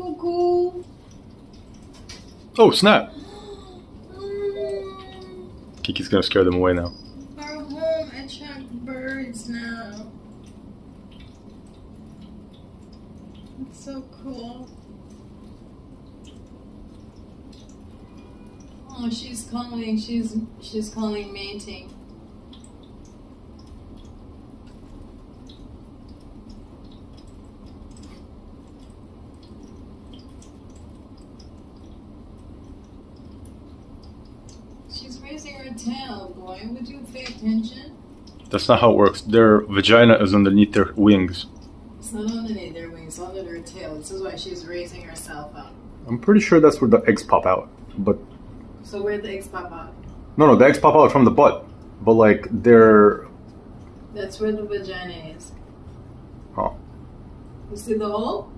cuckoo. Oh, snap. Kiki's gonna scare them away now. Our home attracts birds now. It's so cool. Oh, she's calling mating. She's raising her tail, boy. Would you pay attention? That's not how it works. Their vagina is underneath their wings. It's not underneath their wings, it's under her tail. This is why she's raising herself up. I'm pretty sure that's where the eggs pop out. But So where the eggs pop out? no, the eggs pop out from the butt. But like they're That's where the vagina is. oh. You see the hole?